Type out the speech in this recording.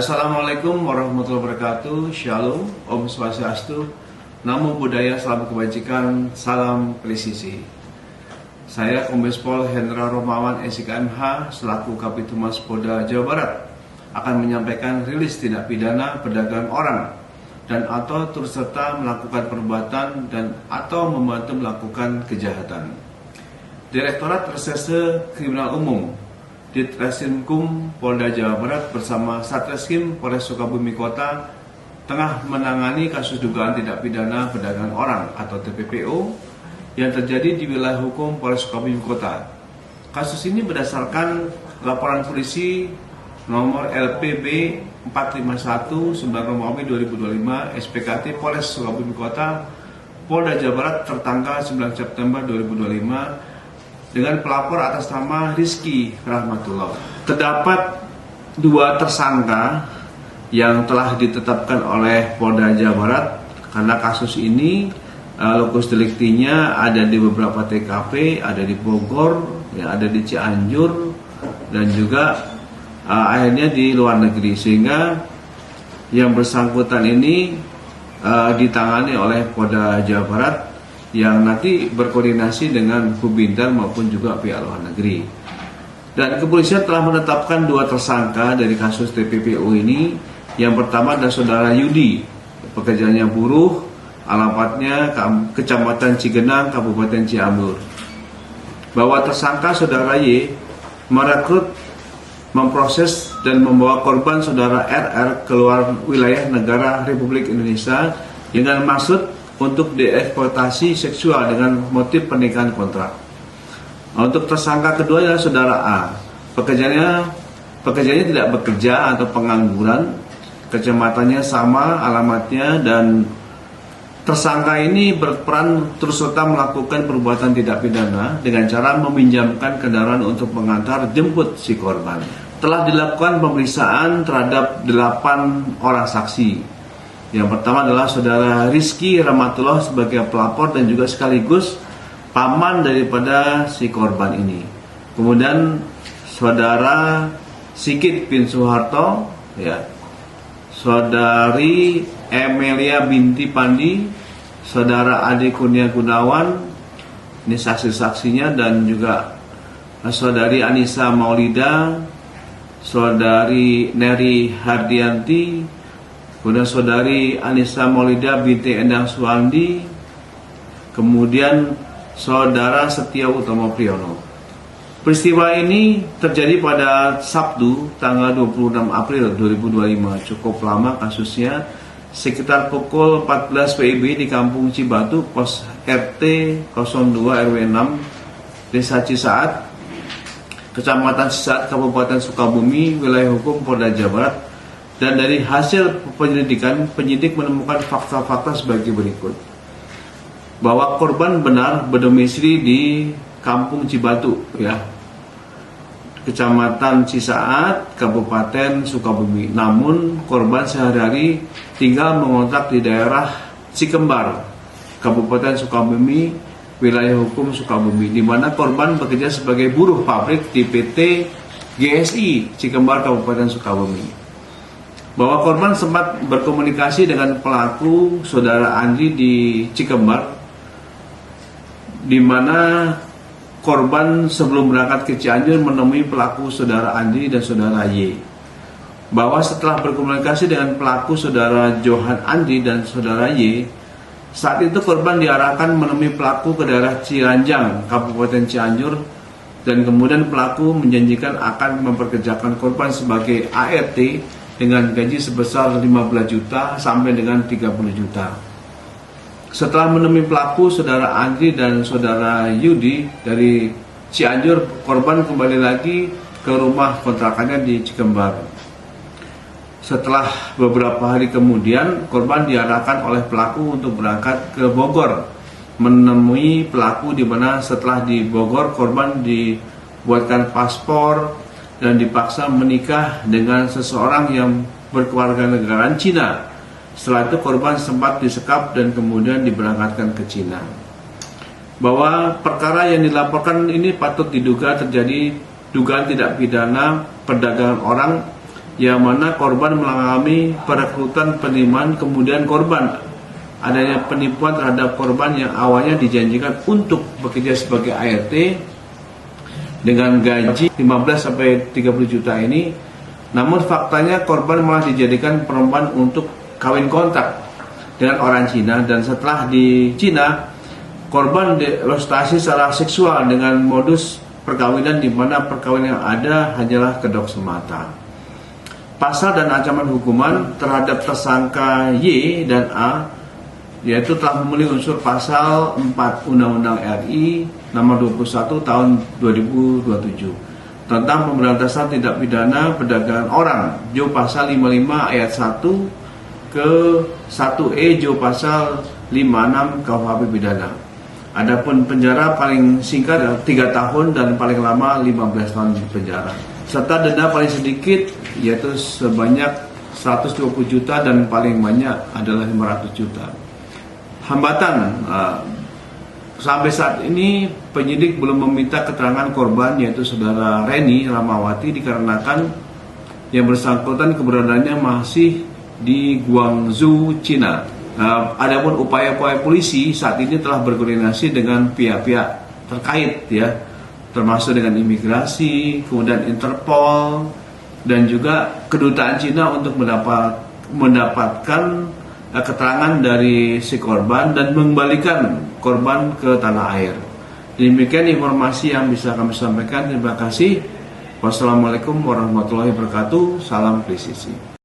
Assalamualaikum warahmatullahi wabarakatuh. Shalom, Om Swastiastu, Namo Buddhaya, salam kebajikan, salam presisi. Saya Kombes Pol Hendra Romawan SIKMH selaku Kapitumas Polda Jawa Barat akan menyampaikan rilis tindak pidana perdagangan orang dan atau turut serta melakukan perbuatan dan atau membantu melakukan kejahatan. Direktorat Reserse Kriminal Umum Ditreskrimkum Polda Jawa Barat bersama Satreskrim Polres Sukabumi Kota tengah menangani kasus dugaan tindak pidana perdagangan orang atau TPPO yang terjadi di wilayah hukum Polres Sukabumi Kota. Kasus ini berdasarkan laporan polisi nomor LPB 451 9 Romawi 2025 SPKT Polres Sukabumi Kota Polda Jawa Barat tertanggal 9 September 2025 dengan pelapor atas nama Rizky Rahmatullah. Terdapat dua tersangka yang telah ditetapkan oleh Polda Jawa Barat karena kasus ini lokus deliktinya ada di beberapa TKP, ada di Bogor, ya, ada di Cianjur, dan juga akhirnya di luar negeri, sehingga yang bersangkutan ini ditangani oleh Polda Jawa Barat yang nanti berkoordinasi dengan Bubintar maupun juga pihak luar negeri. Dan kepolisian telah menetapkan dua tersangka dari kasus TPPO ini. Yang pertama adalah saudara Yudi, pekerjaannya buruh, alamatnya Kecamatan Cigenang, Kabupaten Cianjur. Bahwa tersangka saudara Y merekrut, memproses dan membawa korban saudara RR keluar wilayah negara Republik Indonesia dengan maksud untuk dieksploitasi seksual dengan motif pernikahan kontrak. Untuk tersangka kedua adalah saudara A. Pekerjaannya tidak bekerja atau pengangguran, kecamatannya sama alamatnya, dan tersangka ini berperan terus serta melakukan perbuatan tidak pidana dengan cara meminjamkan kendaraan untuk mengantar jemput si korban. Telah dilakukan pemeriksaan terhadap 8 orang saksi. Yang pertama adalah saudara Rizky Rahmatullah sebagai pelapor dan juga sekaligus paman daripada si korban ini. Kemudian saudara Sigit bin Soeharto, ya, saudari Emilia binti Pandi, saudara Ade Kurnia Gunawan, ini saksi-saksinya, dan juga saudari Anissa Maulida, saudari Neri Hardianti, kemudian saudari Anissa Maulida binti Endang Suwandi, kemudian saudara Setia Utomo Priyono. Peristiwa ini terjadi pada Sabtu tanggal 26 April 2025. Cukup lama kasusnya, sekitar pukul 14 WIB di Kampung Cibatu, Pos RT 02 RW 6 Desa Cisaat, Kecamatan Cisaat, Kabupaten Sukabumi, wilayah hukum Polda Jawa Barat. Dan dari hasil penyelidikan, penyidik menemukan fakta-fakta sebagai berikut. Bahwa korban benar berdomisili di Kampung Cibatu, ya, Kecamatan Cisaat, Kabupaten Sukabumi. Namun korban sehari-hari tinggal mengontrak di daerah Cikembar, Kabupaten Sukabumi, wilayah hukum Sukabumi, di mana korban bekerja sebagai buruh pabrik di PT GSI Cikembar, Kabupaten Sukabumi. Bahwa korban sempat berkomunikasi dengan pelaku saudara Andri di Cikembar, di mana korban sebelum berangkat ke Cianjur menemui pelaku saudara Andri dan saudara Y. Bahwa setelah berkomunikasi dengan pelaku saudara Johan Andri dan saudara Y, saat itu korban diarahkan menemui pelaku ke daerah Ciranjang, Kabupaten Cianjur, dan kemudian pelaku menjanjikan akan memperkerjakan korban sebagai ART dengan gaji sebesar 15 juta sampai dengan 30 juta. Setelah menemui pelaku saudara Andri dan saudara Yudi dari Cianjur, korban kembali lagi ke rumah kontrakannya di Cikembar. Setelah beberapa hari kemudian, korban diarahkan oleh pelaku untuk berangkat ke Bogor, menemui pelaku, di mana setelah di Bogor korban dibuatkan paspor dan dipaksa menikah dengan seseorang yang berkewarganegaraan Cina. Setelah itu korban sempat disekap dan kemudian diberangkatkan ke Cina. Bahwa perkara yang dilaporkan ini patut diduga terjadi dugaan tidak pidana perdagangan orang yang mana korban mengalami perekrutan penerimaan, kemudian korban adanya penipuan terhadap korban yang awalnya dijanjikan untuk bekerja sebagai ART dengan gaji 15 sampai 30 juta ini. Namun faktanya korban malah dijadikan perempuan untuk kawin kontrak dengan orang Cina, dan setelah di Cina korban dieksploitasi secara seksual dengan modus perkawinan di mana perkawinan yang ada hanyalah kedok semata. Pasal dan ancaman hukuman terhadap tersangka Y dan A yaitu telah memenuhi unsur pasal 4 Undang-Undang RI nomor 21 tahun 2027 tentang pemberantasan tindak pidana perdagangan orang, Jo pasal 55 ayat 1 ke 1E Jo pasal 56 KUHP pidana. Adapun penjara paling singkat 3 tahun dan paling lama 15 tahun penjara, serta denda paling sedikit yaitu sebanyak 120 juta dan paling banyak adalah 500 juta. Hambatan, sampai saat ini penyidik belum meminta keterangan korban yaitu saudara Reni Ramawati dikarenakan yang bersangkutan keberadaannya masih di Guangzhou, Cina. Adapun upaya-upaya polisi saat ini telah berkoordinasi dengan pihak-pihak terkait ya, termasuk dengan imigrasi, kemudian Interpol dan juga kedutaan Cina untuk mendapatkan keterangan dari si korban dan mengembalikan korban ke tanah air. Demikian informasi yang bisa kami sampaikan. Terima kasih. Wassalamualaikum warahmatullahi wabarakatuh. Salam presisi.